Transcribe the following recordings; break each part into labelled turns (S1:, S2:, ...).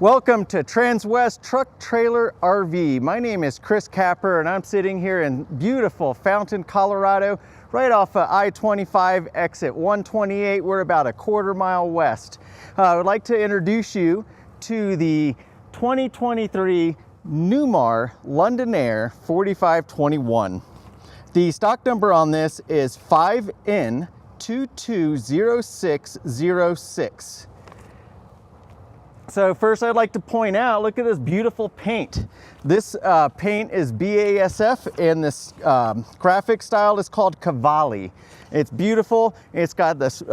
S1: Welcome to Transwest Truck Trailer RV. My name is Chris Capper and I'm sitting here in beautiful Fountain, Colorado, right off of I-25 exit 128. We're about a quarter mile west. I would like to introduce you to the 2023 Newmar London Aire 4521. The stock number on this is 5N220606. So first I'd like to point out, look at this beautiful paint. This paint is BASF and this graphic style is called Cavalli. It's beautiful. It's got this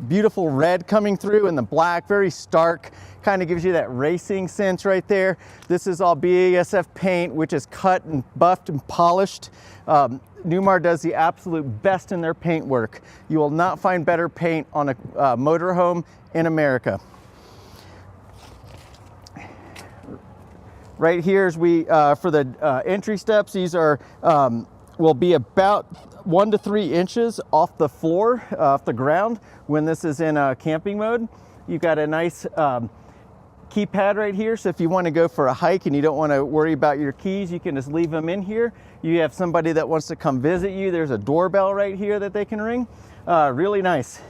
S1: beautiful red coming through and the black, very stark, kind of gives you that racing sense right there. This is all BASF paint, which is cut and buffed and polished. Newmar does the absolute best in their paint work. You will not find better paint on a motorhome in America. Right here is for the entry steps, these are will be about 1 to 3 inches off the floor, off the ground when this is in camping mode. You've got a nice keypad right here, so if you want to go for a hike and you don't want to worry about your keys, you can just leave them in here. You have somebody that wants to come visit you, there's a doorbell right here that they can ring. Really nice.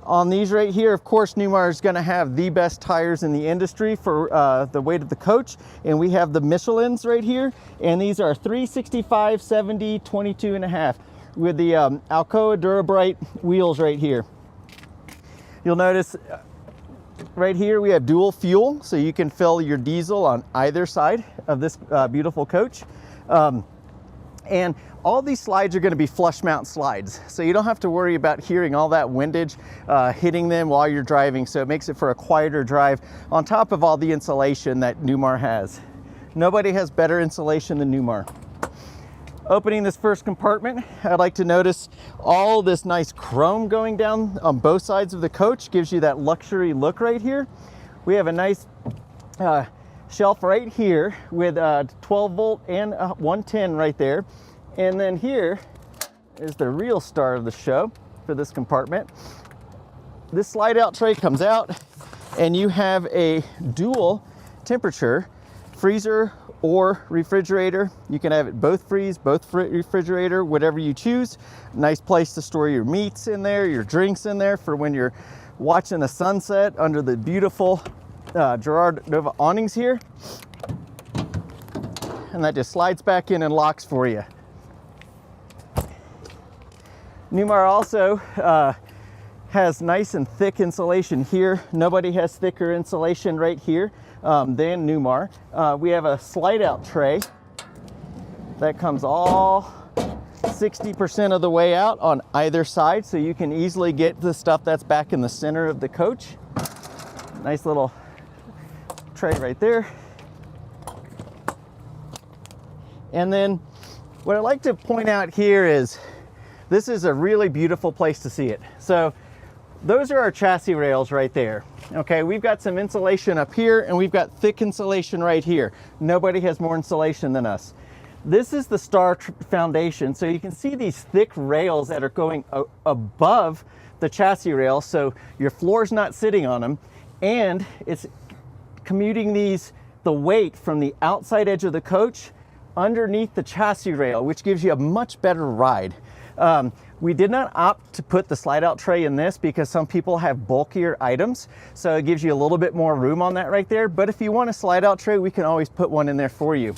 S1: On these right here, of course, Newmar is going to have the best tires in the industry for the weight of the coach. And we have the Michelins right here. And these are 365, 70, 22 and a half with the Alcoa Durabrite wheels right here. You'll notice right here we have dual fuel, so you can fill your diesel on either side of this beautiful coach. And all these slides are going to be flush mount slides, so you don't have to worry about hearing all that windage hitting them while you're driving, so it makes it for a quieter drive on top of all the insulation that Newmar has. Nobody has better insulation than Newmar. Opening this first compartment, I'd like to notice all this nice chrome going down on both sides of the coach. Gives you that luxury look right here. We have a nice shelf right here with 12 volt and 110 right there. And then here is the real star of the show for this compartment. This slide out tray comes out and you have a dual temperature freezer or refrigerator. You can have it both freeze, both refrigerator, whatever you choose. Nice place to store your meats in there, your drinks in there for when you're watching the sunset under the beautiful Gerard Nova awnings here. And that just slides back in and locks for you. Newmar also has nice and thick insulation here. Nobody has thicker insulation right here than Newmar. We have a slide out tray that comes all 60% of the way out on either side, so you can easily get the stuff that's back in the center of the coach. Nice little tray right there. And then what I'd like to point out here is this is a really beautiful place to see it. So those are our chassis rails right there. Okay, we've got some insulation up here and we've got thick insulation right here. Nobody has more insulation than us. This is the star foundation. So you can see these thick rails that are going above the chassis rail. So your floor's not sitting on them, and it's commuting the weight from the outside edge of the coach underneath the chassis rail, which gives you a much better ride. We did not opt to put the slide out tray in this because some people have bulkier items, so it gives you a little bit more room on that right there. But if you want a slide out tray, we can always put one in there for you.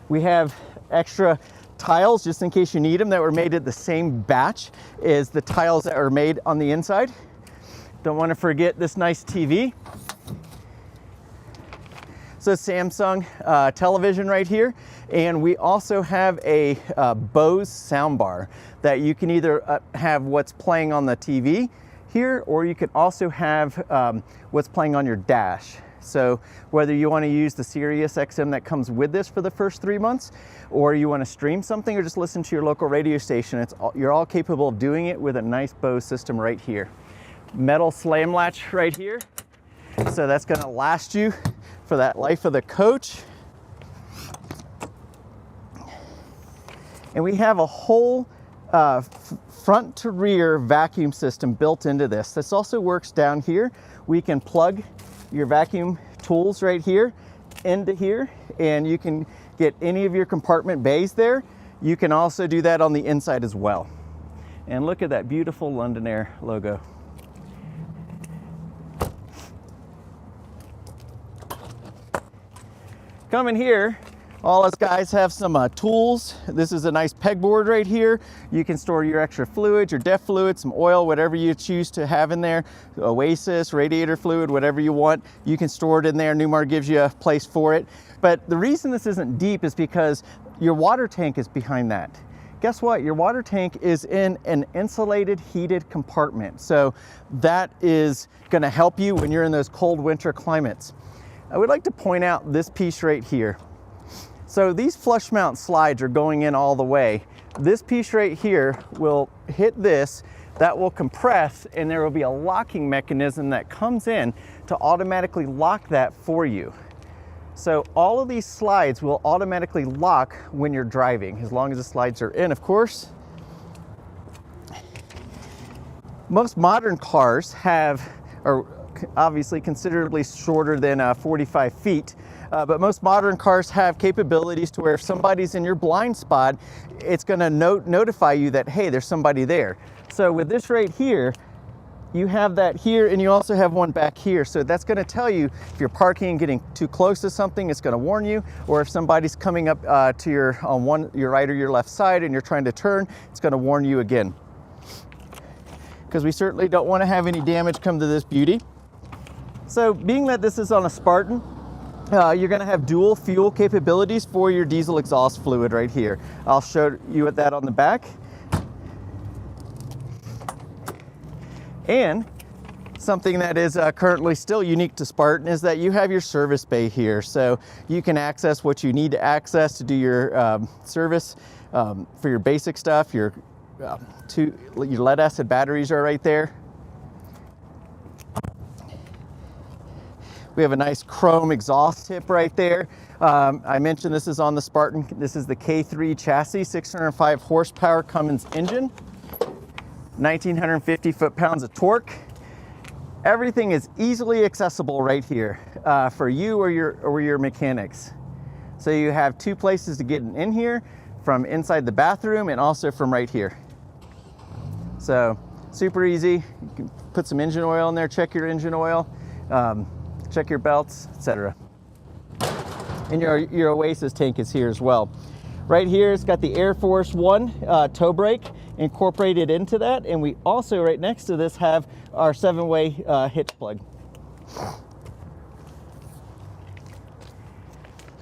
S1: We have extra tiles just in case you need them that were made at the same batch as the tiles that are made on the inside. Don't want to forget this nice TV. So Samsung television right here, and we also have a Bose soundbar that you can either have what's playing on the TV here, or you can also have what's playing on your dash. So whether you want to use the Sirius XM that comes with this for the first 3 months, or you want to stream something or just listen to your local radio station, you're all capable of doing it with a nice Bose system right here. Metal slam latch right here, so that's going to last you for that life of the coach. And we have a whole front to rear vacuum system built into this. This also works down here we can plug your vacuum tools right here into here, and you can get any of your compartment bays there. You can also do that on the inside as well. And look at that beautiful London Aire logo. Come in here, all us guys have some tools. This is a nice pegboard right here. You can store your extra fluids, your DEF fluid, some oil, whatever you choose to have in there. Oasis, radiator fluid, whatever you want. You can store it in there. Newmar gives you a place for it. But the reason this isn't deep is because your water tank is behind that. Guess what? Your water tank is in an insulated, heated compartment. So that is going to help you when you're in those cold winter climates. I would like to point out this piece right here. So these flush mount slides are going in all the way. This piece right here will hit this, that will compress, and there will be a locking mechanism that comes in to automatically lock that for you. So all of these slides will automatically lock when you're driving, as long as the slides are in, of course. Most modern cars are obviously considerably shorter than 45 feet. But most modern cars have capabilities to where if somebody's in your blind spot, it's going to notify you that, hey, there's somebody there. So with this right here, you have that here, and you also have one back here. So that's going to tell you if you're parking and getting too close to something, it's going to warn you. Or if somebody's coming up to your right or your left side and you're trying to turn, it's going to warn you again. Because we certainly don't want to have any damage come to this beauty. So being that this is on a Spartan, you're going to have dual fuel capabilities for your diesel exhaust fluid right here. I'll show you that on the back. And something that is currently still unique to Spartan is that you have your service bay here. So you can access what you need to access to do your service for your basic stuff. Your lead acid batteries are right there. We have a nice chrome exhaust tip right there. I mentioned this is on the Spartan. This is the K3 chassis, 605 horsepower Cummins engine, 1,950 foot-pounds of torque. Everything is easily accessible right here for you or your mechanics. So you have two places to get in here, from inside the bathroom and also from right here. So super easy. You can put some engine oil in there, check your engine oil. Check your belts, etc. And your Oasis tank is here as well. Right here, it's got the Air Force One toe brake incorporated into that, and we also, right next to this, have our 7-way hitch plug.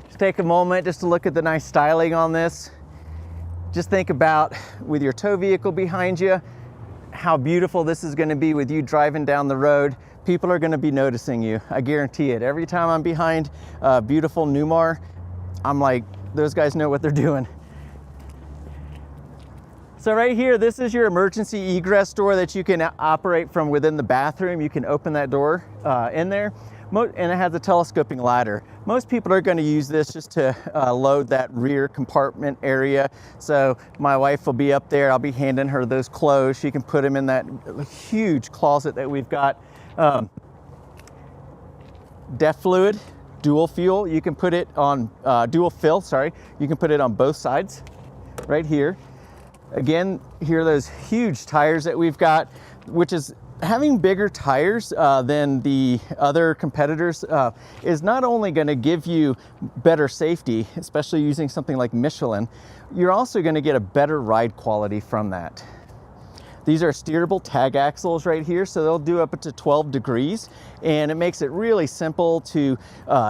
S1: Just take a moment just to look at the nice styling on this. Just think about, with your tow vehicle behind you, how beautiful this is going to be with you driving down the road. People are going to be noticing you. I guarantee it. Every time I'm behind beautiful Newmar, I'm like, those guys know what they're doing. So right here, this is your emergency egress door that you can operate from within the bathroom. You can open that door in there, and it has a telescoping ladder. Most people are going to use this just to load that rear compartment area. So my wife will be up there. I'll be handing her those clothes. She can put them in that huge closet that we've got. DEF fluid, dual fuel. You can put it on dual fill. Sorry, you can put it on both sides, right here. Again, here are those huge tires that we've got, which is having bigger tires than the other competitors is not only going to give you better safety, especially using something like Michelin, you're also going to get a better ride quality from that. These are steerable tag axles right here, so they'll do up to 12 degrees, and it makes it really simple to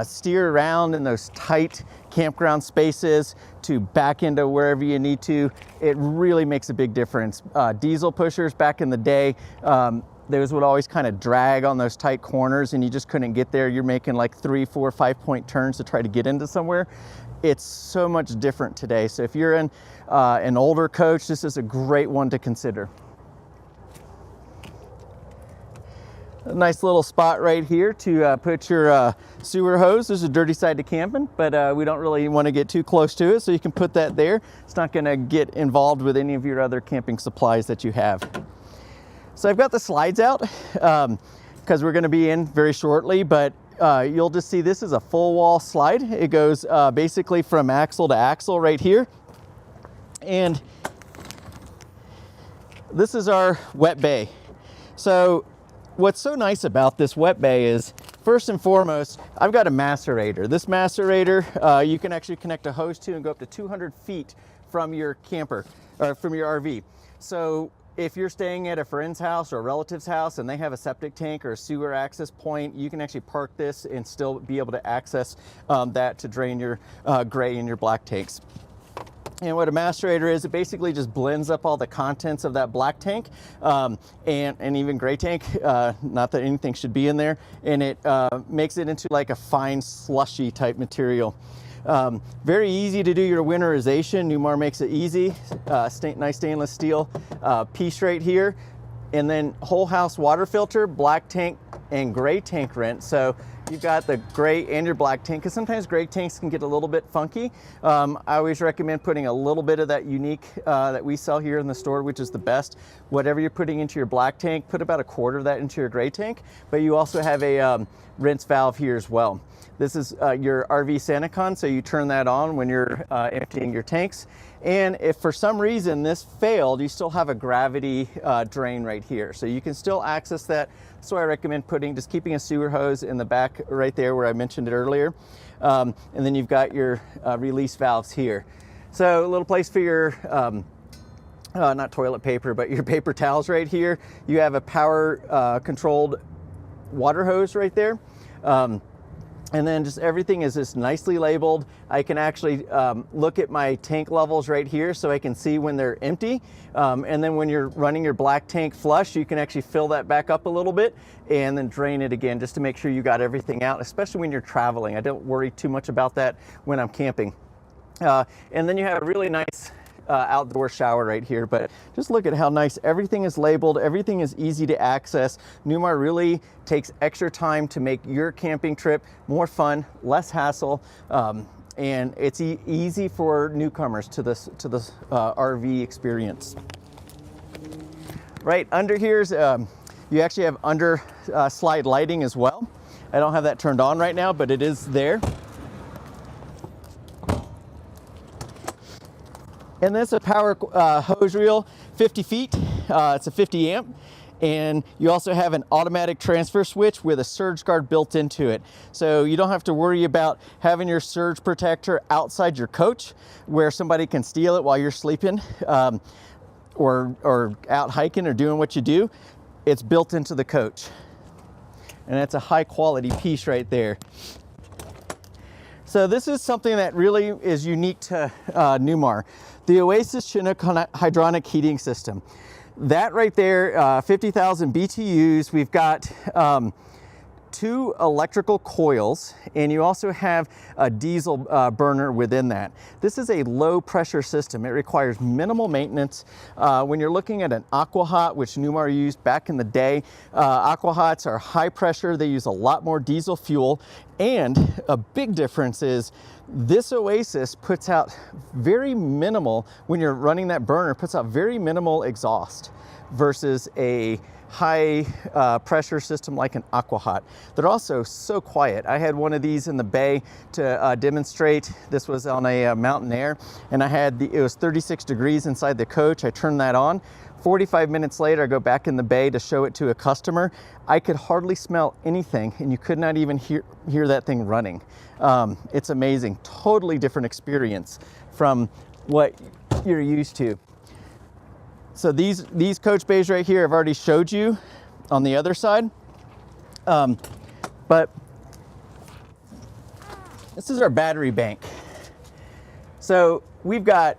S1: steer around in those tight campground spaces, to back into wherever you need to. It really makes a big difference. Diesel pushers back in the day, those would always kind of drag on those tight corners and you just couldn't get there. You're making like 3, 4, 5-point turns to try to get into somewhere. It's so much different today. So if you're in an older coach, this is a great one to consider. A nice little spot right here to put your sewer hose. There's a dirty side to camping, but we don't really want to get too close to it, so you can put that there. It's not going to get involved with any of your other camping supplies that you have. So I've got the slides out. because we're going to be in very shortly, but you'll just see this is a full wall slide. It goes basically from axle to axle right here. And this is our wet bay. So what's so nice about this wet bay is, first and foremost, I've got a macerator. This macerator, you can actually connect a hose to and go up to 200 feet from your camper, or from your RV. So if you're staying at a friend's house or a relative's house and they have a septic tank or a sewer access point, you can actually park this and still be able to access that to drain your gray and your black tanks. And what a macerator is, it basically just blends up all the contents of that black tank and even gray tank, not that anything should be in there, and it makes it into like a fine slushy type material. Very easy to do your winterization. Newmar makes it easy. Nice stainless steel piece right here. And then whole house water filter, black tank and gray tank rent. So you've got the gray and your black tank, because sometimes gray tanks can get a little bit funky. I always recommend putting a little bit of that unique that we sell here in the store, which is the best. Whatever you're putting into your black tank, put about a quarter of that into your gray tank, but you also have a rinse valve here as well. This is your RV SantaCon, so you turn that on when you're emptying your tanks. And if for some reason this failed, you still have a gravity drain right here. So you can still access that. So I recommend just keeping a sewer hose in the back right there where I mentioned it earlier. And then you've got your release valves here. So a little place for your, not toilet paper, but your paper towels right here. You have a power controlled water hose right there. And then just everything is just nicely labeled. I can actually look at my tank levels right here so I can see when they're empty. And then when you're running your black tank flush, you can actually fill that back up a little bit and then drain it again just to make sure you got everything out, especially when you're traveling. I don't worry too much about that when I'm camping. And then you have a really nice outdoor shower right here, but just look at how nice everything is labeled. Everything is easy to access. Newmar really takes extra time to make your camping trip more fun, less hassle, and it's easy for newcomers to this RV experience. Right under here's you actually have under slide lighting as well. I don't have that turned on right now, but it is there. And this is a power hose reel, 50 feet. It's a 50 amp. And you also have an automatic transfer switch with a surge guard built into it. So you don't have to worry about having your surge protector outside your coach where somebody can steal it while you're sleeping or out hiking or doing what you do. It's built into the coach. And that's a high quality piece right there. So this is something that really is unique to Newmar. The Oasis Chinook hydronic heating system. That right there, 50,000 BTUs. We've got 2 electrical coils, and you also have a diesel burner within that. This is a low pressure system. It requires minimal maintenance. When you're looking at an AquaHot, which Newmar used back in the day, AquaHots are high pressure. They use a lot more diesel fuel, and a big difference is this Oasis puts out very minimal, when you're running that burner, puts out very minimal exhaust versus a high pressure system like an AquaHot. They're also so quiet. I had one of these in the bay to demonstrate. This was on a Mountain Aire, and it was 36 degrees inside the coach. I turned that on. 45 minutes later, I go back in the bay to show it to a customer. I could hardly smell anything, and you could not even hear that thing running. It's amazing. Totally different experience from what you're used to. So these coach bays right here, I've already showed you on the other side. But this is our battery bank. So we've got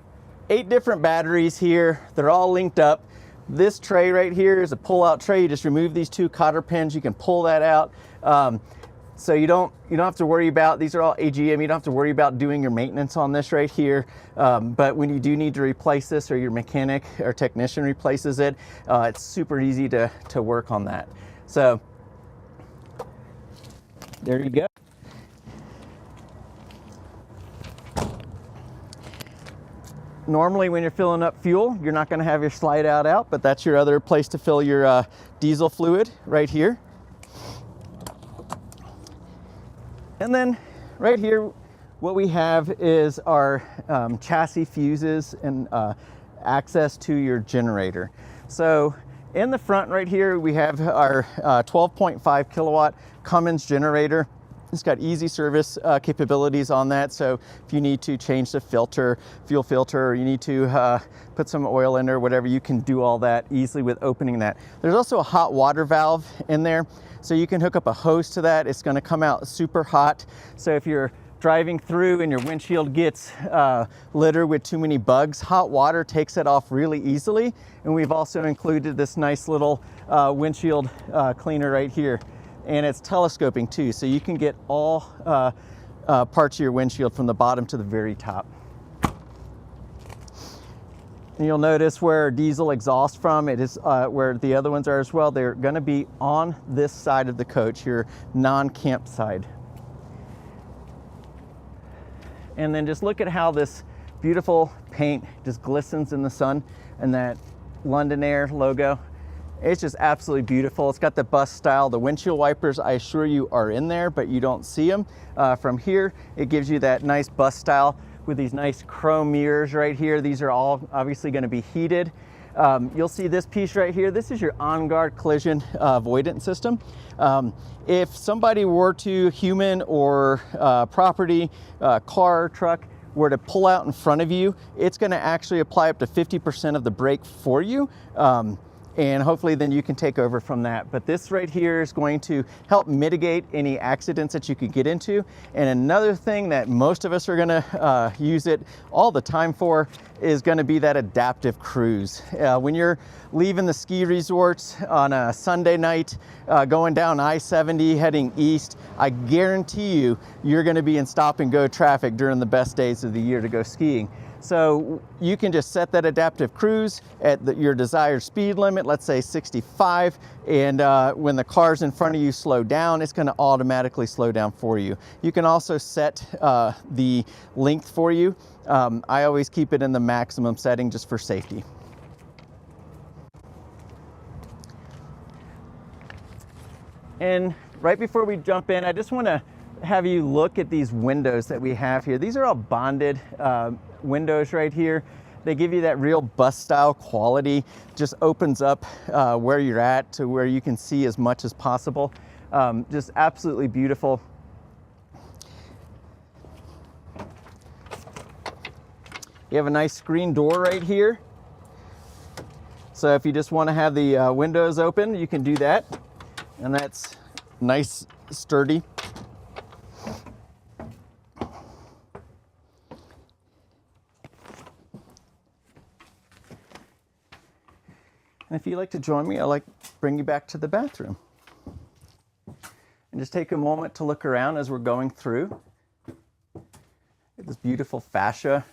S1: 8 different batteries here. They're all linked up. This tray right here is a pull-out tray. You just remove these 2 cotter pins. You can pull that out. So you don't have to worry about, these are all AGM, you don't have to worry about doing your maintenance on this right here. But when you do need to replace this, or your mechanic or technician replaces it, it's super easy to work on that. So there you go. Normally when you're filling up fuel, you're not going to have your slide out, but that's your other place to fill your diesel fluid right here. And then right here, what we have is our chassis fuses and access to your generator. So in the front right here, we have our 12.5 kilowatt Cummins generator. It's got easy service capabilities on that. So if you need to change the filter, fuel filter, or you need to put some oil in there, whatever, you can do all that easily with opening that. There's also a hot water valve in there. So you can hook up a hose to that. It's gonna come out super hot. So if you're driving through and your windshield gets littered with too many bugs, hot water takes it off really easily. And we've also included this nice little windshield cleaner right here. And it's telescoping too, so you can get all parts of your windshield from the bottom to the very top. And you'll notice where diesel exhaust from, it is where the other ones are as well. They're gonna be on this side of the coach, your non-camp side. And then just look at how this beautiful paint just glistens in the sun, and that London Aire logo. It's just absolutely beautiful. It's got the bus style. The windshield wipers, I assure you, are in there, but you don't see them. From here, it gives you that nice bus style with these nice chrome mirrors right here. These are all obviously going to be heated. You'll see this piece right here. This is your on-guard collision avoidance system. If somebody were to, human or property, car, truck, were to pull out in front of you, it's going to actually apply up to 50% of the brake for you. And hopefully then you can take over from that. But this right here is going to help mitigate any accidents that you could get into. And another thing that most of us are gonna use it all the time for is gonna be that adaptive cruise. When you're leaving the ski resorts on a Sunday night, going down I-70 heading east, I guarantee you, you're gonna be in stop and go traffic during the best days of the year to go skiing. So you can just set that adaptive cruise at your desired speed limit, let's say 65, and when the cars in front of you slow down, it's gonna automatically slow down for you. You can also set the length for you. I always keep it in the maximum setting just for safety. And right before we jump in, I just wanna have you look at these windows that we have here. These are all bonded windows right here. They give you that real bus style quality, just opens up where you're at to where you can see as much as possible. Just absolutely beautiful. You have a nice screen door right here. So if you just want to have the windows open, you can do that. And that's nice, sturdy. And if you'd like to join me, I'd like to bring you back to the bathroom. And just take a moment to look around as we're going through. This beautiful fascia.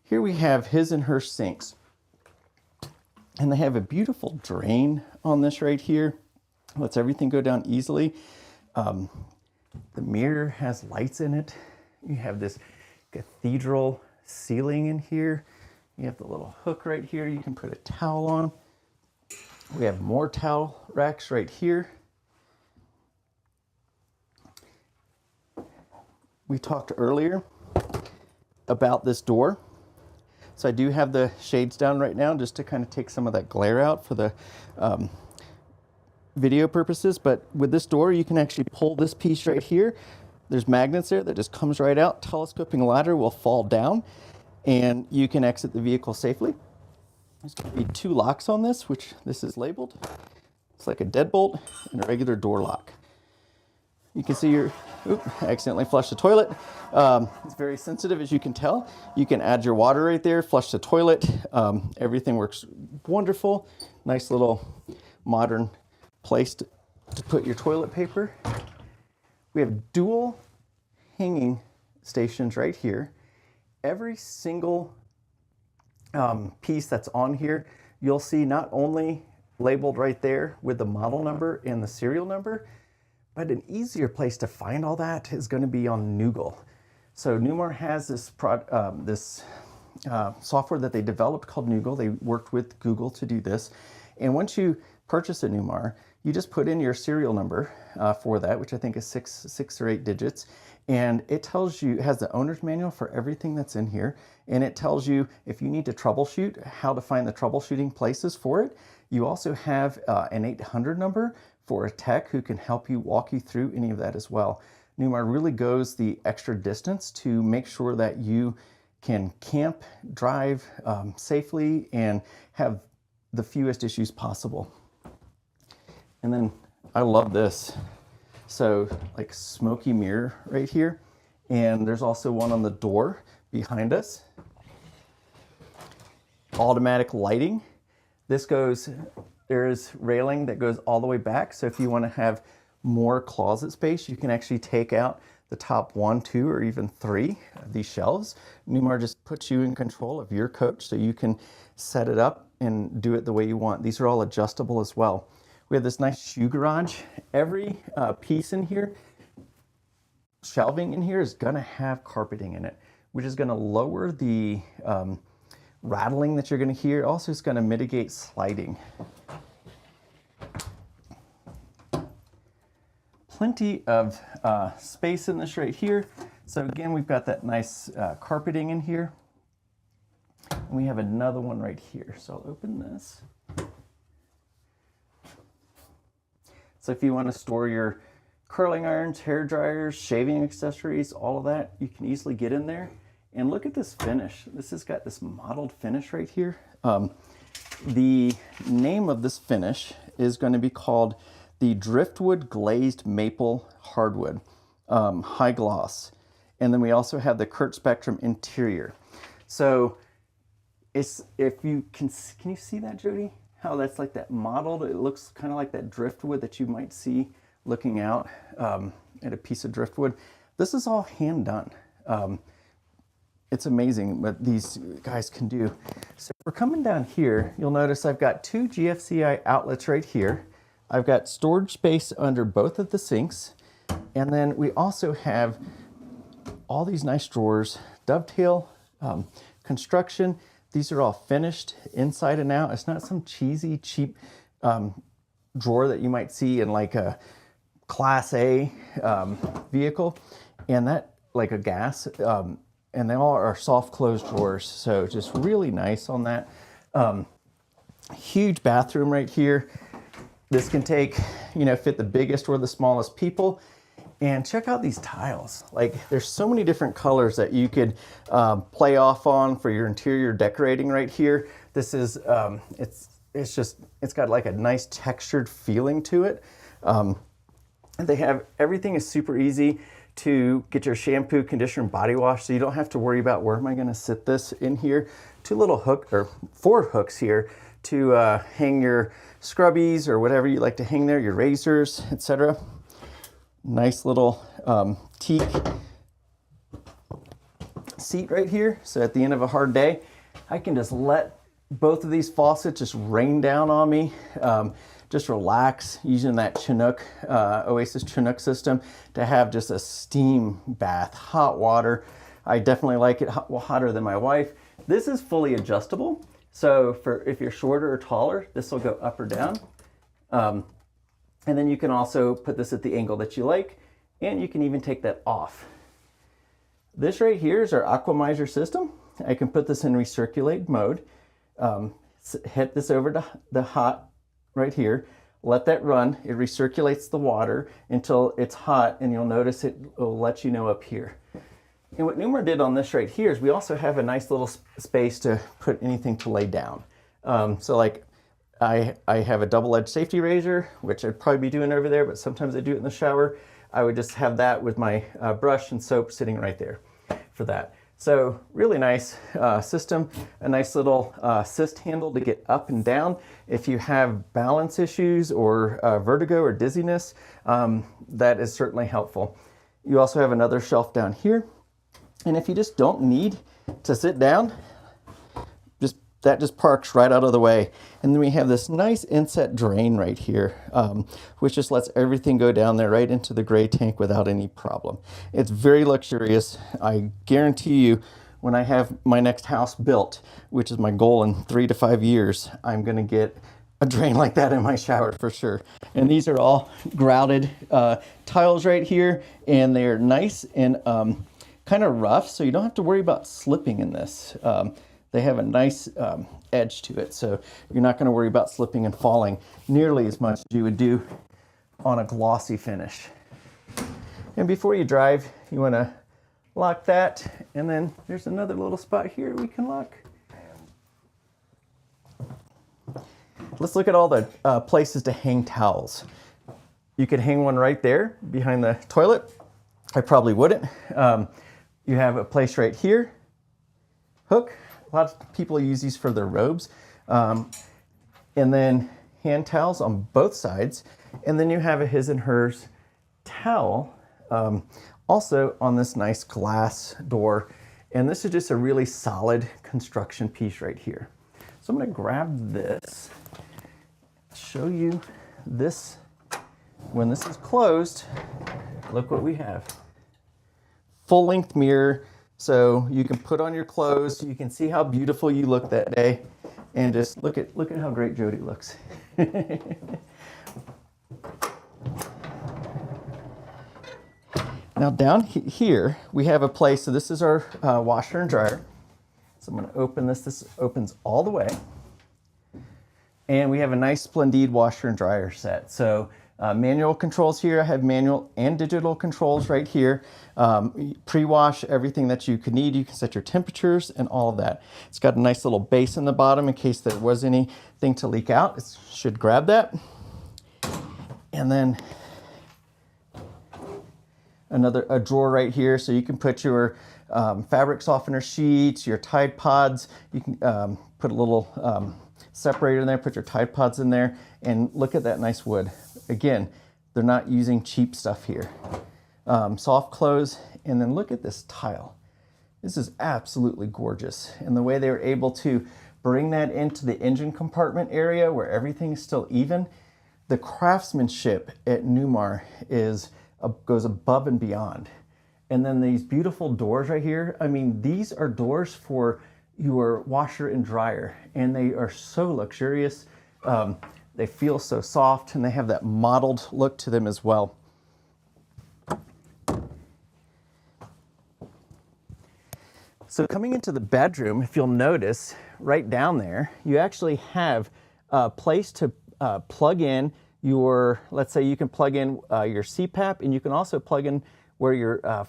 S1: Here we have his and her sinks. And they have a beautiful drain on this right here. Lets everything go down easily. The mirror has lights in it. You have this cathedral ceiling in here. You have the little hook right here. You can put a towel on. We have more towel racks right here. We talked earlier about this door. So I do have the shades down right now just to kind of take some of that glare out for the video purposes, but with this door you can actually pull this piece right here. There's magnets there that just comes right out. Telescoping ladder will fall down and you can exit the vehicle safely. There's going to be two locks on this, which this is labeled. It's like a deadbolt and a regular door lock. You can see your, I accidentally flushed the toilet. It's very sensitive, as you can tell. You can add your water right there, flush the toilet. Everything works wonderful. Nice little modern place to put your toilet paper. We have dual hanging stations right here. Every single piece that's on here, you'll see not only labeled right there with the model number and the serial number, but an easier place to find all that is going to be on Noogle. So Newmar has this software that they developed called Noogle. They worked with Google to do this. And once you purchase a Newmar, you just put in your serial number for that, which I think is six or 8 digits. And it tells you, it has the owner's manual for everything that's in here. And it tells you if you need to troubleshoot, how to find the troubleshooting places for it. You also have an 800 number for a tech who can help you, walk you through any of that as well. Newmar really goes the extra distance to make sure that you can camp, drive safely, and have the fewest issues possible. And then I love this. So like smoky mirror right here. And there's also one on the door behind us. Automatic lighting. This goes, there's railing that goes all the way back. So if you want to have more closet space, you can actually take out the top 1, 2, or even 3 of these shelves. Newmar just puts you in control of your coach so you can set it up and do it the way you want. These are all adjustable as well. We have this nice shoe garage. Every piece in here, shelving in here, is gonna have carpeting in it, which is gonna lower the rattling that you're gonna hear. Also, it's gonna mitigate sliding. Plenty of space in this right here. So again, we've got that nice carpeting in here. And we have another one right here. So I'll open this. So if you want to store your curling irons, hair dryers, shaving accessories, all of that, you can easily get in there. And look at this finish. This has got this mottled finish right here. The name of this finish is going to be called the Driftwood Glazed Maple Hardwood, high gloss. And then we also have the Kurt Spectrum interior. So it's, if you can you see that, Jody? How that's like that mottled, it looks kind of like that driftwood that you might see looking out at a piece of driftwood. This is all hand done. It's amazing what these guys can do. So we're coming down here, you'll notice I've got 2 GFCI outlets right here. I've got storage space under both of the sinks. And then we also have all these nice drawers, dovetail, construction. These are all finished inside and out. It's not some cheesy, cheap drawer that you might see in like a Class A vehicle. And that, like a gas, and they all are soft closed drawers. So just really nice on that. Huge bathroom right here. This can take, fit the biggest or the smallest people. And check out these tiles. Like, there's so many different colors that you could play off on for your interior decorating right here. This is, it's got like a nice textured feeling to it. They have, everything is super easy to get your shampoo, conditioner, and body wash, so you don't have to worry about where am I gonna sit this in here. 4 hooks here to hang your scrubbies or whatever you like to hang there, your razors, etc. Nice little teak seat right here. So at the end of a hard day, I can just let both of these faucets just rain down on me. Just relax using that Chinook, Oasis Chinook system to have just a steam bath, hot water. I definitely like it hotter than my wife. This is fully adjustable. So for if you're shorter or taller, this will go up or down. And then you can also put this at the angle that you like, and you can even take that off. This right here is our Aquamizer system. I can put this in recirculate mode, hit this over to the hot right here, let that run. It recirculates the water until it's hot, and you'll notice it will let you know up here. And what Newmar did on this right here is we also have a nice little space to put anything to lay down. So like I have a double-edged safety razor, which I'd probably be doing over there, but sometimes I do it in the shower. I would just have that with my brush and soap sitting right there for that. So really nice system, a nice little assist handle to get up and down. If you have balance issues or vertigo or dizziness, that is certainly helpful. You also have another shelf down here. And if you just don't need to sit down, that just parks right out of the way. And then we have this nice inset drain right here, which just lets everything go down there right into the gray tank without any problem. It's very luxurious. I guarantee you, when I have my next house built, which is my goal in 3 to 5 years, I'm gonna get a drain like that in my shower for sure. And these are all grouted tiles right here, and they're nice and kind of rough, so you don't have to worry about slipping in this. They have a nice edge to it, so you're not gonna worry about slipping and falling nearly as much as you would do on a glossy finish. And before you drive, you wanna lock that, and then there's another little spot here we can lock. Let's look at all the places to hang towels. You could hang one right there behind the toilet. I probably wouldn't. You have a place right here, hook. A lot of people use these for their robes. And then hand towels on both sides. And then you have a his and hers towel also on this nice glass door. And this is just a really solid construction piece right here. So I'm gonna grab this, show you this. When this is closed, look what we have. Full length mirror, so you can put on your clothes, you can see how beautiful you look that day, and just look at how great Jody looks. Now down here, we have a place, so this is our washer and dryer. So I'm gonna open this, this opens all the way. And we have a nice Splendid washer and dryer set. So manual controls here, I have manual and digital controls right here. Pre-wash everything that you could need. You can set your temperatures and all of that. It's got a nice little base in the bottom in case there was anything to leak out. It should grab that. And then a drawer right here, so you can put your fabric softener sheets, your Tide Pods. You can put a little separator in there, put your Tide Pods in there, and look at that nice wood. Again, they're not using cheap stuff here. Soft close, and then look at this tile. This is absolutely gorgeous. And the way they were able to bring that into the engine compartment area where everything is still even, the craftsmanship at Newmar goes above and beyond. And then these beautiful doors right here, I mean, these are doors for your washer and dryer, and they are so luxurious. They feel so soft, and they have that mottled look to them as well. So coming into the bedroom, if you'll notice, right down there, you actually have a place to plug in your, let's say you can plug in your CPAP, and you can also plug in where your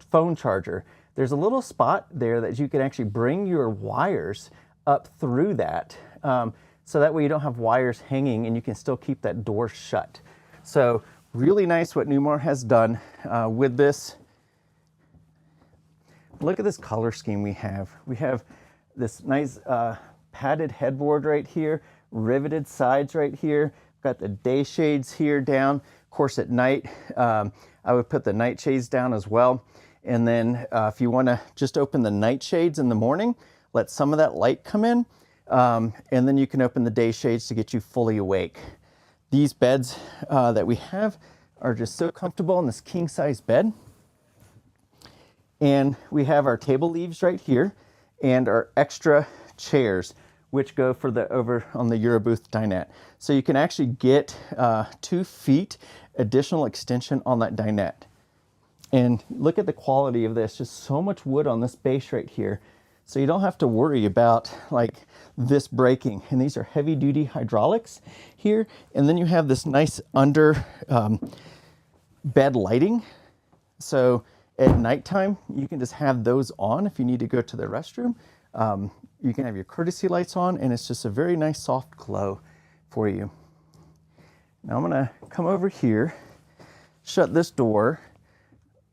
S1: phone charger. There's a little spot there that you can actually bring your wires up through that. So that way you don't have wires hanging and you can still keep that door shut. So really nice what Newmar has done with this. Look at this color scheme we have. We have this nice padded headboard right here, riveted sides right here. Got the day shades here down. Of course at night, I would put the night shades down as well. And then if you wanna just open the night shades in the morning, let some of that light come in, and then you can open the day shades to get you fully awake. These beds that we have are just so comfortable in this king size bed. And we have our table leaves right here and our extra chairs, which go for the over on the Eurobooth dinette. So you can actually get 2 feet additional extension on that dinette. And look at the quality of this, just so much wood on this base right here. So you don't have to worry about like this breaking. And these are heavy duty hydraulics here. And then you have this nice under bed lighting. So at nighttime, you can just have those on if you need to go to the restroom. You can have your courtesy lights on, and it's just a very nice soft glow for you. Now I'm gonna come over here, shut this door.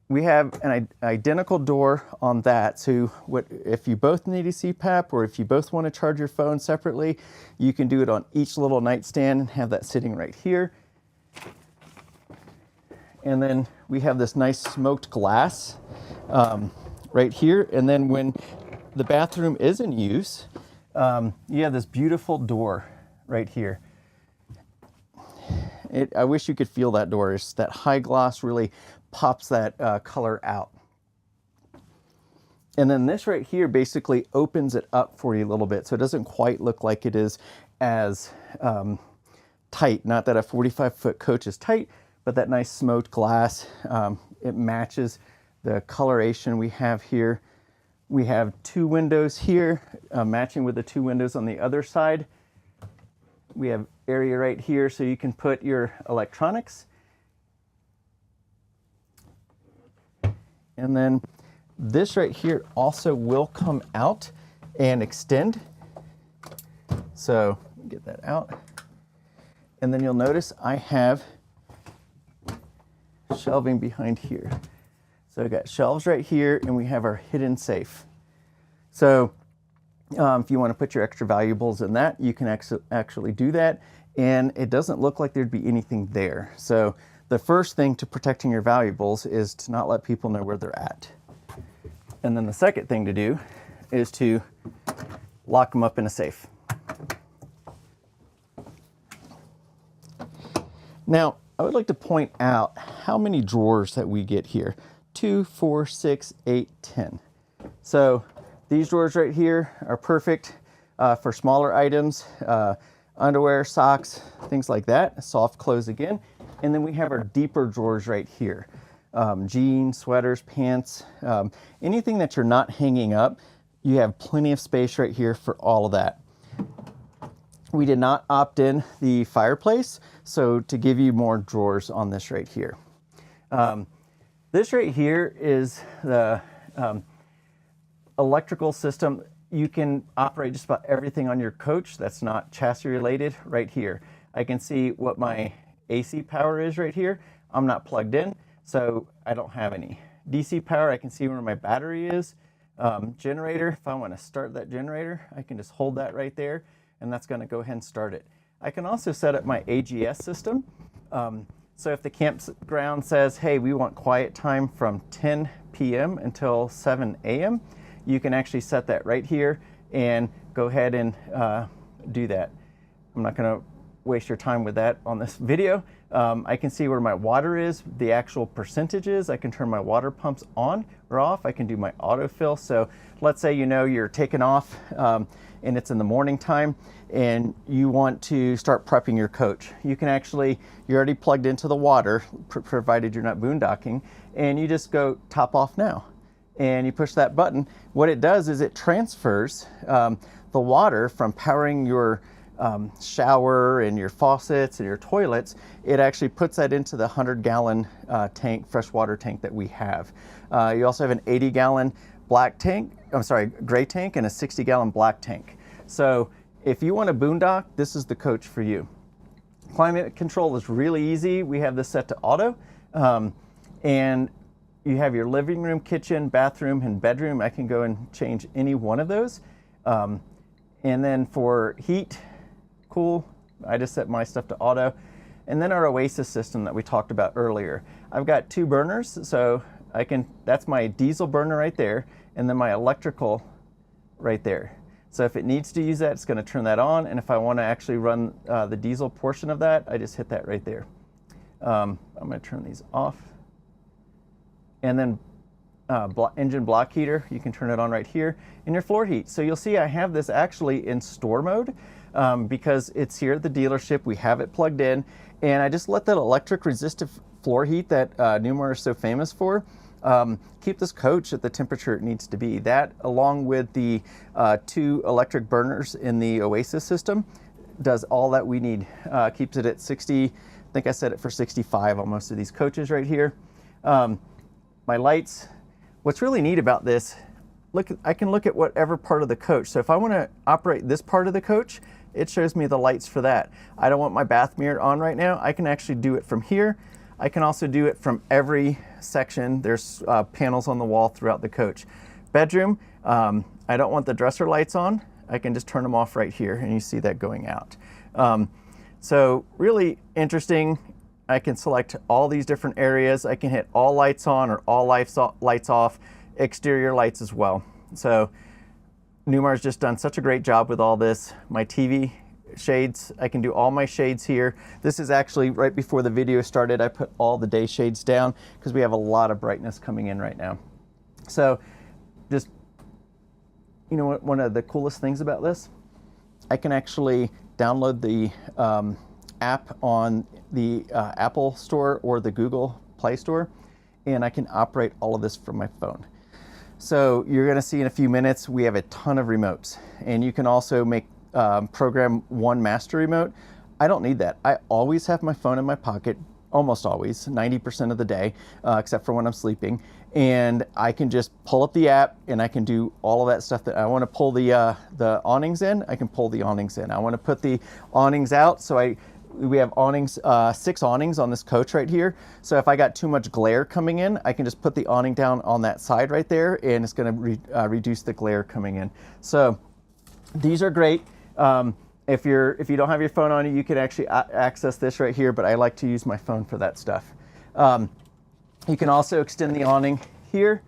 S1: We have an identical door on that, so if you both need a CPAP or if you both want to charge your phone separately, you can do it on each little nightstand and have that sitting right here. And then we have this nice smoked glass right here. And then when the bathroom is in use, you have this beautiful door right here. I wish you could feel that door. It's that high gloss really pops that color out. And then this right here basically opens it up for you a little bit. So it doesn't quite look like it is as tight. Not that a 45-foot coach is tight, but that nice smoked glass, it matches the coloration we have here. We have 2 windows here, matching with the 2 windows on the other side. We have area right here so you can put your electronics. And then this right here also will come out and extend. So get that out. And then you'll notice I have shelving behind here. So I got shelves right here, and we have our hidden safe. So if you want to put your extra valuables in that, you can actually do that. And it doesn't look like there'd be anything there. So the first thing to protecting your valuables is to not let people know where they're at. And then the second thing to do is to lock them up in a safe. Now, I would like to point out how many drawers that we get here. 2, 4, 6, 8, 10. So these drawers right here are perfect for smaller items, underwear, socks, things like that. Soft close again. And then we have our deeper drawers right here. Jeans, sweaters, pants, anything that you're not hanging up, you have plenty of space right here for all of that. We did not opt in the fireplace, so to give you more drawers on this right here. This right here is the electrical system. You can operate just about everything on your coach that's not chassis related right here. I can see what my AC power is right here. I'm not plugged in, so I don't have any. DC power, I can see where my battery is. Generator, if I want to start that generator, I can just hold that right there, and that's going to go ahead and start it. I can also set up my AGS system. So if the campground says, hey, we want quiet time from 10 p.m. until 7 a.m., you can actually set that right here and go ahead and do that. I'm not going to waste your time with that on this video. I can see where my water is, the actual percentages. I can turn my water pumps on or off. I can do my autofill. So let's say you're taking off and it's in the morning time and you want to start prepping your coach. You can actually, you're already plugged into the water, provided you're not boondocking, and you just go top off now. And you push that button. What it does is it transfers the water from powering your shower and your faucets and your toilets. It actually puts that into the 100-gallon tank, freshwater tank that we have. You also have an 80-gallon gray tank and a 60-gallon black tank. So if you want a boondock, this is the coach for you. Climate control is really easy. We have this set to auto. And you have your living room, kitchen, bathroom, and bedroom. I can go and change any one of those. And then for heat, cool, I just set my stuff to auto. And then our Oasis system that we talked about earlier. I've got 2 burners, so that's my diesel burner right there, and then my electrical right there. So if it needs to use that, it's going to turn that on, and if I want to actually run the diesel portion of that, I just hit that right there. I'm going to turn these off. And then engine block heater, you can turn it on right here, and your floor heat. So you'll see I have this actually in store mode because it's here at the dealership. We have it plugged in, and I just let that electric resistive floor heat that Newmar is so famous for keep this coach at the temperature it needs to be. That, along with the 2 electric burners in the Oasis system, does all that we need. Keeps it at 60, I think I set it for 65 on most of these coaches right here. My lights, what's really neat about this, I can look at whatever part of the coach. So if I want to operate this part of the coach, it shows me the lights for that. I don't want my bath mirror on right now. I can actually do it from here. I can also do it from every section. There's panels on the wall throughout the coach. Bedroom, I don't want the dresser lights on. I can just turn them off right here, and you see that going out. So really interesting. I can select all these different areas. I can hit all lights on or all lights off, exterior lights as well. So Newmar's just done such a great job with all this. My TV shades, I can do all my shades here. This is actually right before the video started. I put all the day shades down because we have a lot of brightness coming in right now. So just you know what, one of the coolest things about this, I can actually download the app on the Apple Store or the Google Play Store, and I can operate all of this from my phone. So you're going to see in a few minutes we have a ton of remotes, and you can also make program one master remote. I don't need that. I always have my phone in my pocket, almost always, 90% of the day, except for when I'm sleeping. And I can just pull up the app and I can do all of that stuff. That I want to pull the awnings in, I can pull the awnings in. I want to put the awnings out, so we have awnings, 6 awnings on this coach right here. So if I got too much glare coming in, I can just put the awning down on that side right there, and it's going to reduce the glare coming in. So these are great. If you don't have your phone on you, you can actually access this right here, but I like to use my phone for that stuff. You can also extend the awning here,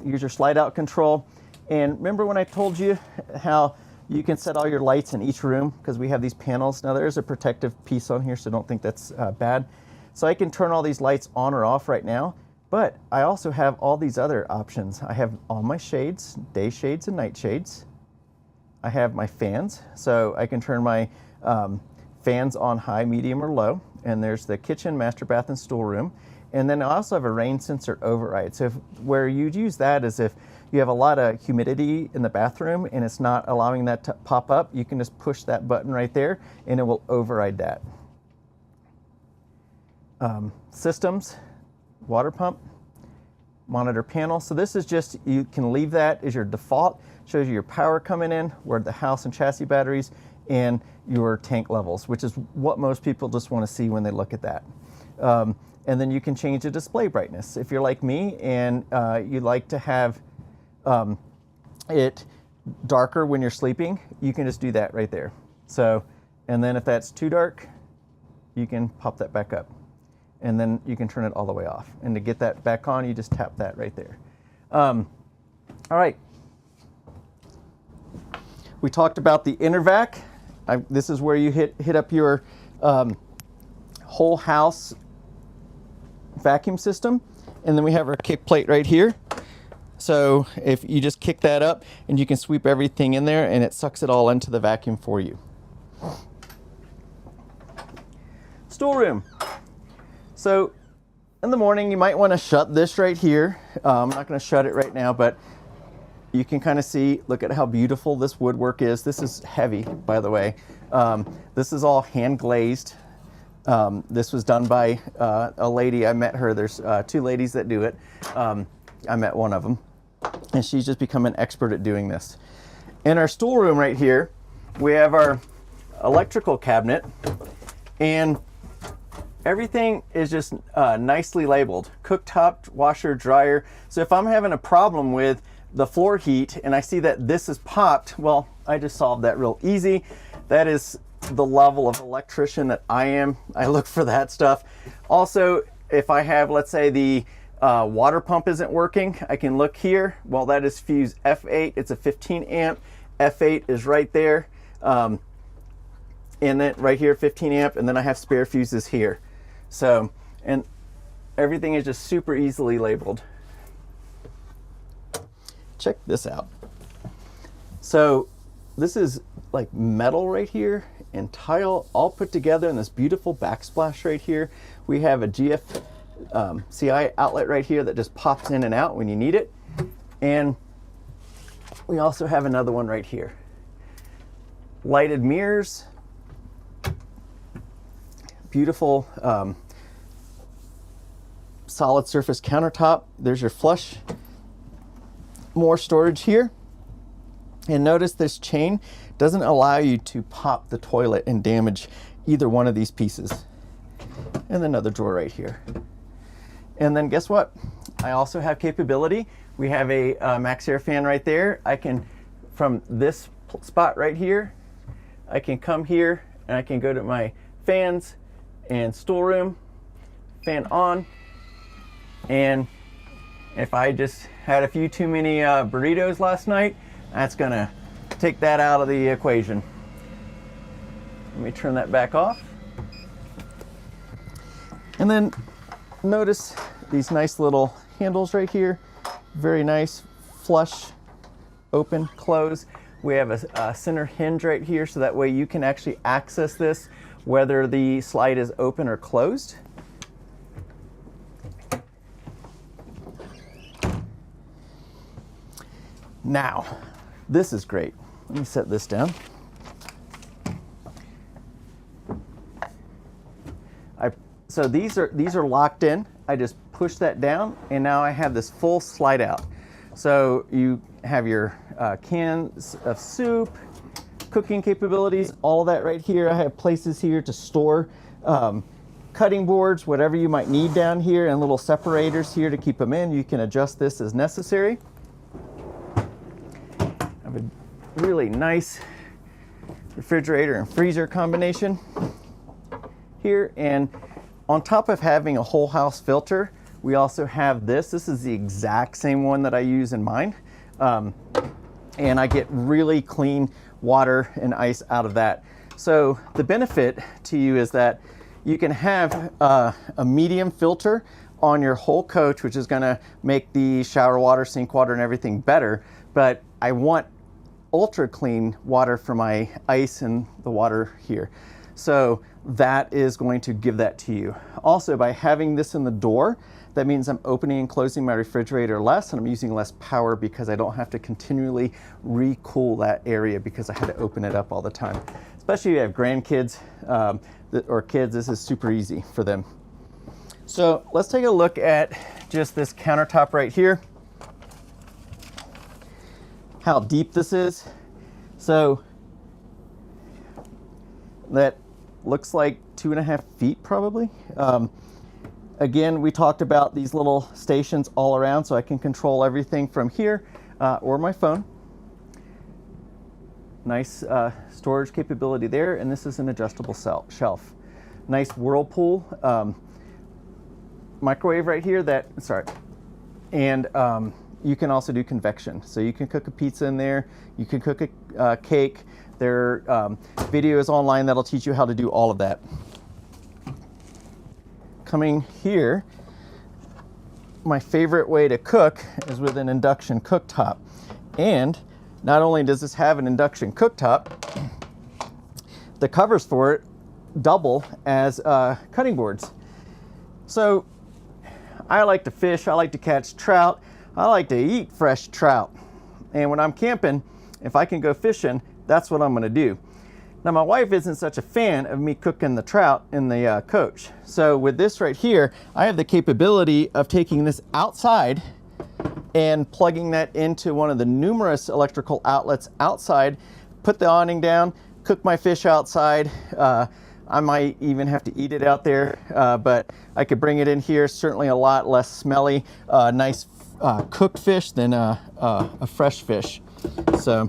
S1: use your slide out control. And remember when I told you how you can set all your lights in each room, because we have these panels. Now there's a protective piece on here, so don't think that's bad. So I can turn all these lights on or off right now, but I also have all these other options. I have all my shades, day shades and night shades. I have my fans, so I can turn my fans on high, medium, or low. And there's the kitchen, master bath, and stoolroom. And then I also have a rain sensor override. So where you'd use that is if you have a lot of humidity in the bathroom and it's not allowing that to pop up, you can just push that button right there and it will override that. Systems, water pump, monitor panel. So this is just, you can leave that as your default. Shows you your power coming in, where the house and chassis batteries, and your tank levels, which is what most people just want to see when they look at that. And then you can change the display brightness. If you're like me and you like to have it darker when you're sleeping, you can just do that right there. So, and then if that's too dark, you can pop that back up. And then you can turn it all the way off. And to get that back on, you just tap that right there. All right. We talked about the inner vac. This is where you hit up your whole house vacuum system. And then we have our kick plate right here. So if you just kick that up and you can sweep everything in there and it sucks it all into the vacuum for you. Stoolroom. So in the morning you might want to shut this right here. I'm not going to shut it right now, but you can kind of see, look at how beautiful this woodwork is. This is heavy, by the way. This is all hand glazed. This was done by a lady. I met her. There's 2 ladies that do it. I met one of them, and she's just become an expert at doing this. In our stoolroom right here, we have our electrical cabinet, and everything is just nicely labeled. Cooktop, washer, dryer. So if I'm having a problem with the floor heat and I see that this is popped, well, I just solved that real easy. That is the level of electrician that I am. I look for that stuff. Also, if I have, let's say the water pump isn't working, I can look here. Well, that is fuse F8. It's a 15 amp. F8 is right there. And then right here, 15 amp. And then I have spare fuses here. So, and everything is just super easily labeled. Check this out. So this is like metal right here and tile all put together in this beautiful backsplash right here. We have a GFCI outlet right here that just pops in and out when you need it. And we also have another one right here. Lighted mirrors, beautiful solid surface countertop. There's your flush. More storage here. And notice this chain doesn't allow you to pop the toilet and damage either one of these pieces. And another drawer right here. And then guess what? I also have capability. We have a max air fan right there. I can, from this spot right here, I can come here and I can go to my fans and stoolroom, fan on. And if I just had a few too many burritos last night, that's gonna take that out of the equation. Let me turn that back off. And then notice these nice little handles right here. Very nice, flush open, close. We have a center hinge right here, so that way you can actually access this whether the slide is open or closed. Now, this is great. Let me set this down. So these are locked in. I just push that down, and now I have this full slide out. So you have your cans of soup, cooking capabilities, all of that right here. I have places here to store cutting boards, whatever you might need down here, and little separators here to keep them in. You can adjust this as necessary. I have a really nice refrigerator and freezer combination here, and on top of having a whole house filter, we also have this. This is the exact same one that I use in mine. And I get really clean water and ice out of that. So the benefit to you is that you can have a medium filter on your whole coach, which is gonna make the shower water, sink water, and everything better. But I want ultra clean water for my ice and the water here. So that is going to give that to you. Also, by having this in the door, that means I'm opening and closing my refrigerator less, and I'm using less power because I don't have to continually re-cool that area because I had to open it up all the time. Especially if you have grandkids or kids, this is super easy for them. So let's take a look at just this countertop right here. How deep this is. So that looks like 2.5 feet probably. Again, we talked about these little stations all around, so I can control everything from here or my phone. Nice storage capability there, and this is an adjustable shelf. Nice Whirlpool microwave right here and you can also do convection. So you can cook a pizza in there, you can cook a cake. There are videos online that'll teach you how to do all of that. Coming here, my favorite way to cook is with an induction cooktop. And not only does this have an induction cooktop, the covers for it double as cutting boards. So I like to fish, I like to catch trout, I like to eat fresh trout. And when I'm camping, if I can go fishing, that's what I'm gonna do. Now my wife isn't such a fan of me cooking the trout in the coach. So with this right here, I have the capability of taking this outside and plugging that into one of the numerous electrical outlets outside, put the awning down, cook my fish outside. I might even have to eat it out there, but I could bring it in here. Certainly a lot less smelly, nice cooked fish than a fresh fish. So,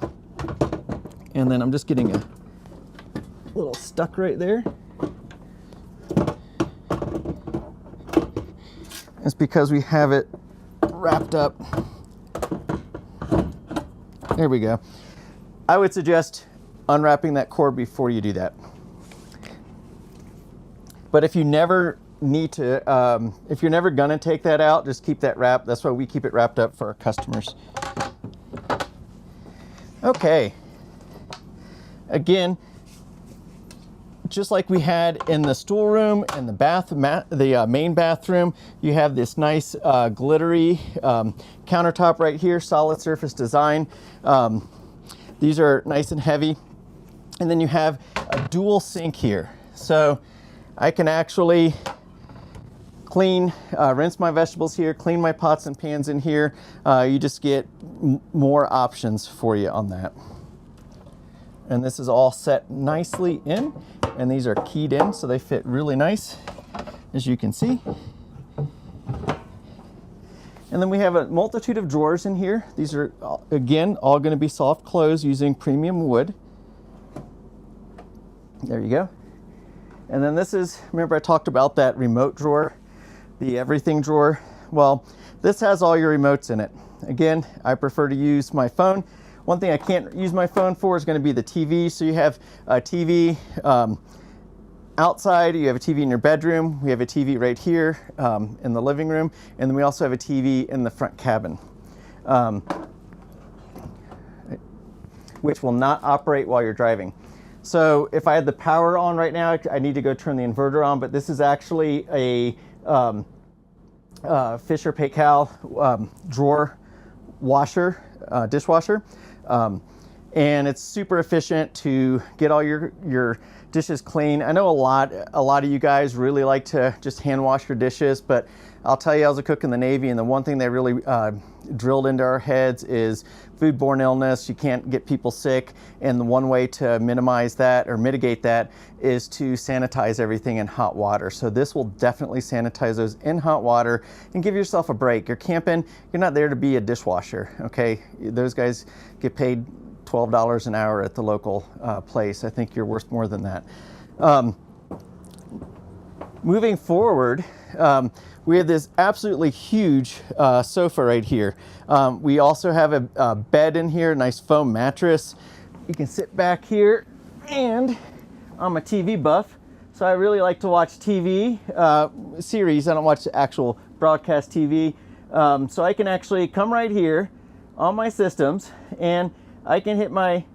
S1: and then I'm just getting a little stuck right there. It's because we have it wrapped up. There we go. I would suggest unwrapping that cord before you do that. But if you never need to, if you're never gonna take that out, just keep that wrapped. That's why we keep it wrapped up for our customers. Okay. Again, just like we had in the stoolroom and the main bathroom, you have this nice glittery countertop right here, solid surface design. These are nice and heavy. And then you have a dual sink here. So I can actually clean, rinse my vegetables here, clean my pots and pans in here. You just get more options for you on that. And this is all set nicely in, and these are keyed in, so they fit really nice, as you can see. And then we have a multitude of drawers in here. These are, again, all going to be soft close using premium wood. There you go. And then this is, remember I talked about that remote drawer, the everything drawer? Well, this has all your remotes in it. Again, I prefer to use my phone. One thing I can't use my phone for is going to be the TV. So you have a TV outside, you have a TV in your bedroom, we have a TV right here in the living room, and then we also have a TV in the front cabin. which will not operate while you're driving. So if I had the power on right now, I need to go turn the inverter on, but this is actually a Fisher Paykel drawer washer, dishwasher. And it's super efficient to get all your dishes clean. I know a lot of you guys really like to just hand wash your dishes, but I'll tell you, I was a cook in the Navy, and the one thing they really drilled into our heads is foodborne illness. You can't get people sick, and the one way to minimize that or mitigate that is to sanitize everything in hot water. So this will definitely sanitize those in hot water and give yourself a break. You're camping, you're not there to be a dishwasher, okay? Those guys get paid $12 an hour at the local place. I think you're worth more than that. Moving forward, we have this absolutely huge sofa right here. We also have a bed in here, a nice foam mattress. You can sit back here, and I'm a TV buff, so I really like to watch TV series. I don't watch actual broadcast TV. So I can actually come right here on my systems, and I can hit my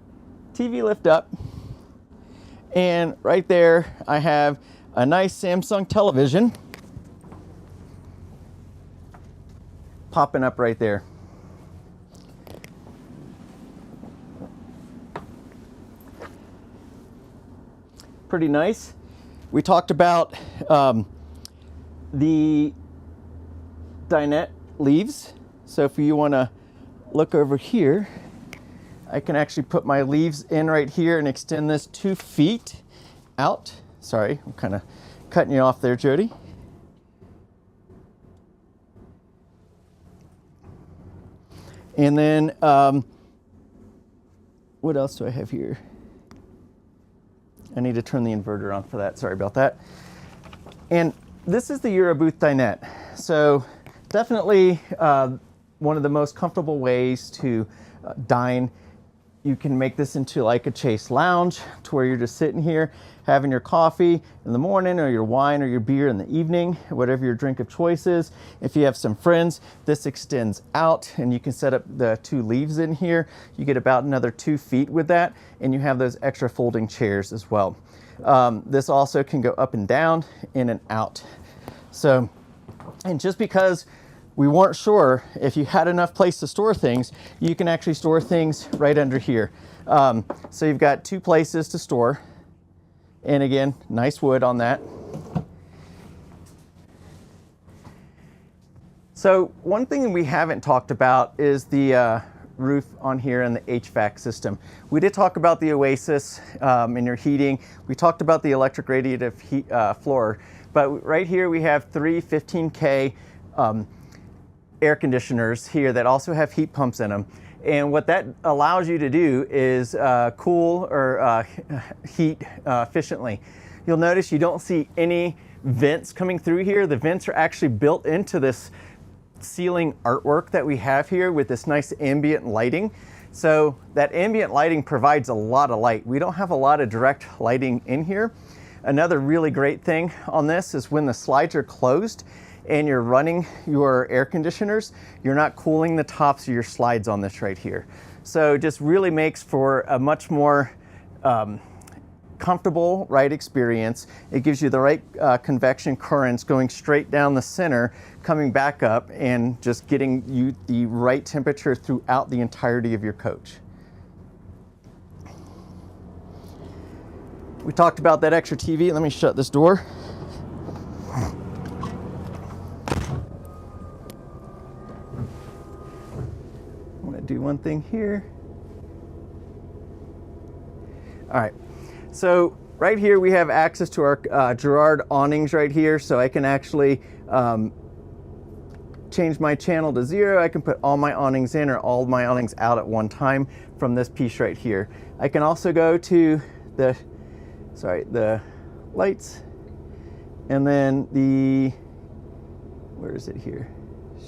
S1: TV lift up, and right there I have a nice Samsung television popping up right there. Pretty nice. We talked about the dinette leaves. So if you want to look over here, I can actually put my leaves in right here and extend this 2 feet out. Sorry, I'm kind of cutting you off there, Jody. And then, what else do I have here? I need to turn the inverter on for that. Sorry about that. And this is the Eurobooth dinette. So definitely one of the most comfortable ways to dine. You can make this into like a chaise lounge to where you're just sitting here having your coffee in the morning, or your wine or your beer in the evening, whatever your drink of choice is. If you have some friends, this extends out, and you can set up the 2 leaves in here. You get about another 2 feet with that, and you have those extra folding chairs as well. This also can go up and down, in and out. So, and just because we weren't sure if you had enough place to store things, you can actually store things right under here. So you've got 2 places to store. And again, nice wood on that. So one thing we haven't talked about is the roof on here and the HVAC system. We did talk about the Oasis in your heating. We talked about the electric radiative heat floor. But right here we have 3 15K air conditioners here that also have heat pumps in them. And what that allows you to do is cool or heat efficiently. You'll notice you don't see any vents coming through here. The vents are actually built into this ceiling artwork that we have here with this nice ambient lighting. So that ambient lighting provides a lot of light. We don't have a lot of direct lighting in here. Another really great thing on this is when the slides are closed and you're running your air conditioners, you're not cooling the tops of your slides on this right here. So it just really makes for a much more comfortable ride experience. It gives you the right convection currents going straight down the center, coming back up, and just getting you the right temperature throughout the entirety of your coach. We talked about that extra TV. Let me shut this door. Do one thing here. All right, so right here we have access to our Girard awnings right here, so I can actually change my channel to 0. I can put all my awnings in or all my awnings out at one time from this piece right here. I can also go to the lights, and then where is it here?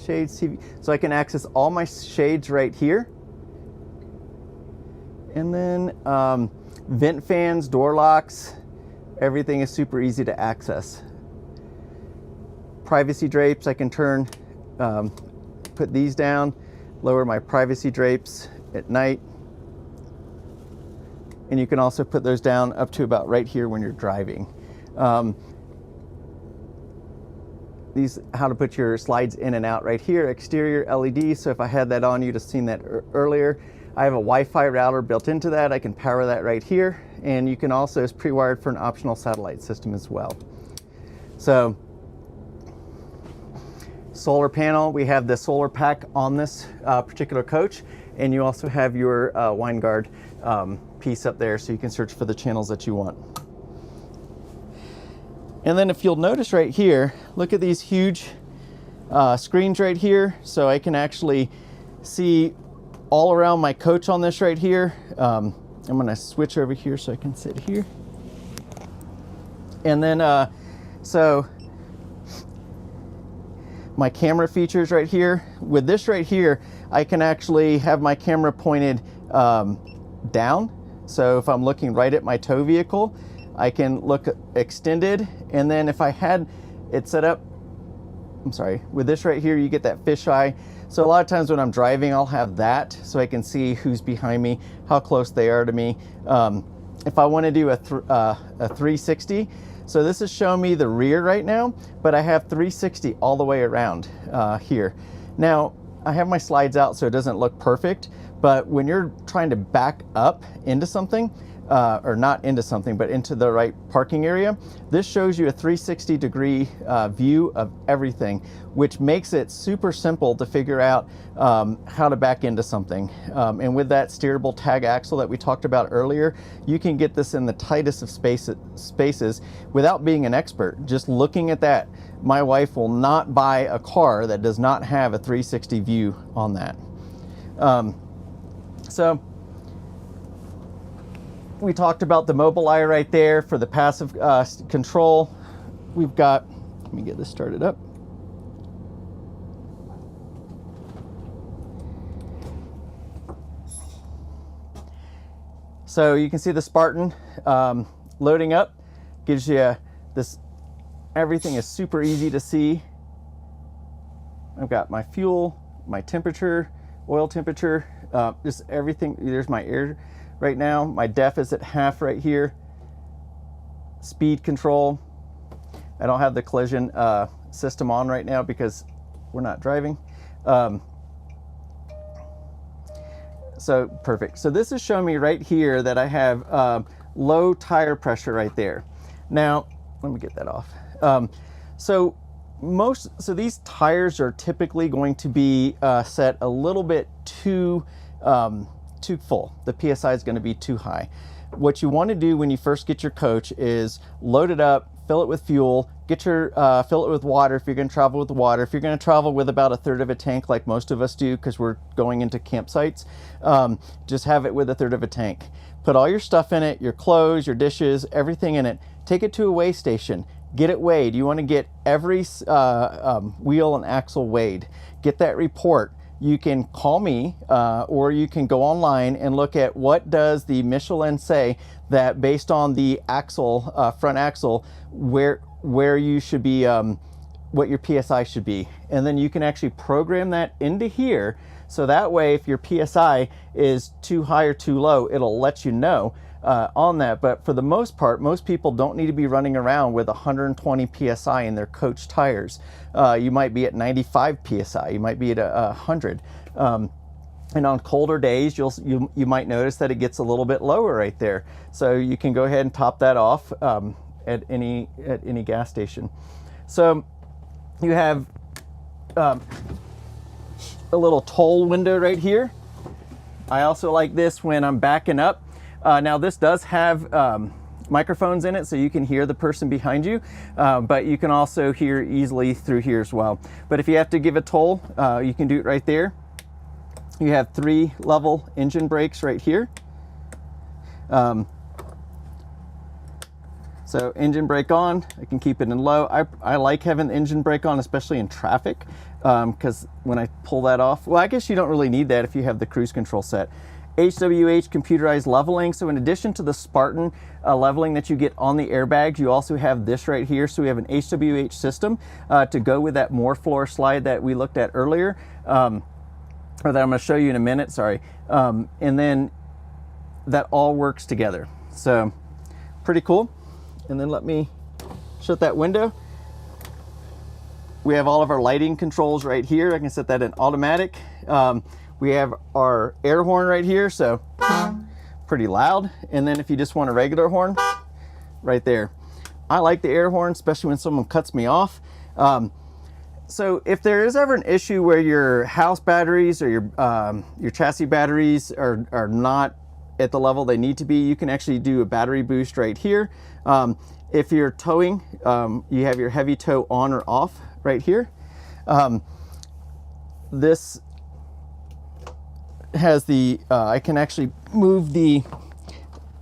S1: Shades TV. So I can access all my shades right here. And then vent fans, door locks, everything is super easy to access. Privacy drapes, I can turn, put these down, lower my privacy drapes at night. and you can also put those down up to about right here when you're driving. These, how to put your slides in and out right here, exterior LED. So if I had that on, you'd have seen that earlier. I have a Wi-Fi router built into that. I can power that right here. And you can also, it's pre-wired for an optional satellite system as well. So solar panel, we have the solar pack on this particular coach. And you also have your wine guard piece up there so you can search for the channels that you want. And then if you'll notice right here, look at these huge screens right here. So I can actually see all around my coach on this right here. I'm gonna switch over here so I can sit here. And then, so my camera features right here. With this right here, I can actually have my camera pointed down. So if I'm looking right at my tow vehicle, I can look extended, and then if I had it set up, I'm sorry, with this right here, you get that fisheye. So a lot of times when I'm driving, I'll have that so I can see who's behind me, how close they are to me. If I want to do a 360, so this is showing me the rear right now, but I have 360 all the way around here. Now, I have my slides out so it doesn't look perfect, but when you're trying to back up into something, or not into something, but into the right parking area, this shows you a 360-degree view of everything, which makes it super simple to figure out how to back into something. And with that steerable tag axle that we talked about earlier, you can get this in the tightest of spaces without being an expert. Just looking at that, my wife will not buy a car that does not have a 360 view on that. So we talked about the mobile eye right there for the passive control. We've got, let me get this started up. So you can see the Spartan loading up, gives you this, everything is super easy to see. I've got my fuel, my temperature, oil temperature, just everything. There's my air right now. My def is at half right here. Speed control. I don't have the collision system on right now because we're not driving. So perfect. So this is showing me right here that I have low tire pressure right there. Now, let me get that off. So these tires are typically going to be set a little bit too full. The PSI is going to be too high. What you want to do when you first get your coach is load it up, fill it with fuel, fill it with water if you're going to travel with water. If you're going to travel with about 1/3 of a tank like most of us do because we're going into campsites, just have it with 1/3 of a tank. Put all your stuff in it, your clothes, your dishes, everything in it. Take it to a weigh station. Get it weighed. You want to get every wheel and axle weighed. Get that report. You can call me or you can go online and look at what does the Michelin say that based on the axle, front axle, where you should be, what your PSI should be. And then you can actually program that into here. So that way, if your PSI is too high or too low, it'll let you know on that. But for the most part, most people don't need to be running around with 120 PSI in their coach tires. You might be at 95 PSI, you might be at 100. And on colder days, you might notice that it gets a little bit lower right there. So you can go ahead and top that off at any gas station. So you have a little toll window right here. I also like this when I'm backing up. Now this does have microphones in it so you can hear the person behind you, but you can also hear easily through here as well. But if you have to give a toll, you can do it right there. You have 3-level engine brakes right here. So engine brake on, I can keep it in low. I like having the engine brake on, especially in traffic, because when I pull that off, well, I guess you don't really need that if you have the cruise control set. HWH computerized leveling. So in addition to the Spartan leveling that you get on the airbags, you also have this right here. So we have an HWH system to go with that more floor slide that we looked at earlier, or that I'm going to show you in a minute, sorry. And then that all works together. So pretty cool. And then let me shut that window. We have all of our lighting controls right here. I can set that in automatic. We have our air horn right here, so pretty loud. And then if you just want a regular horn, right there. I like the air horn, especially when someone cuts me off. So if there is ever an issue where your house batteries or your chassis batteries are not at the level they need to be, you can actually do a battery boost right here. If you're towing, you have your heavy tow on or off right here. This has the, I can actually move the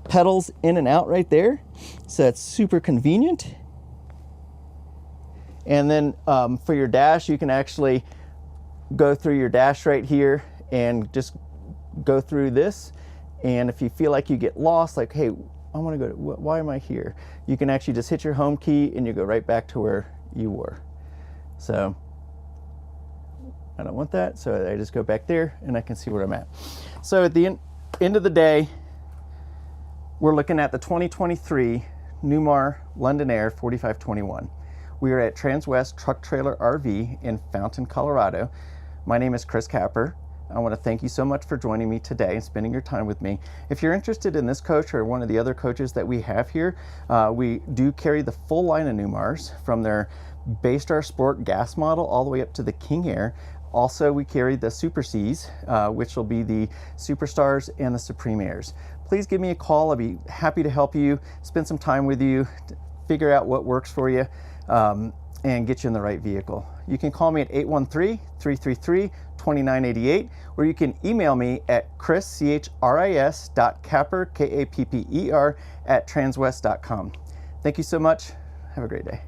S1: pedals in and out right there. So that's super convenient. And then for your dash, you can actually go through your dash right here and just go through this. And if you feel like you get lost, like, hey, I want to go, why am I here? You can actually just hit your home key and you go right back to where you were. So I don't want that, so I just go back there and I can see where I'm at. So at the end of the day, we're looking at the 2023 Newmar London Aire 4521. We are at Transwest Truck Trailer RV in Fountain, Colorado. My name is Chris Capper. I want to thank you so much for joining me today and spending your time with me. If you're interested in this coach or one of the other coaches that we have here, we do carry the full line of Newmars, from their Baystar Sport gas model all the way up to the King Air. Also, we carry the Super Cs, which will be the Superstars and the Supreme Airs. Please give me a call. I'll be happy to help you, spend some time with you, figure out what works for you, and get you in the right vehicle. You can call me at 813-333-2988, or you can email me at chris.capper, K-A-P-P-E-R, @transwest.com. Thank you so much. Have a great day.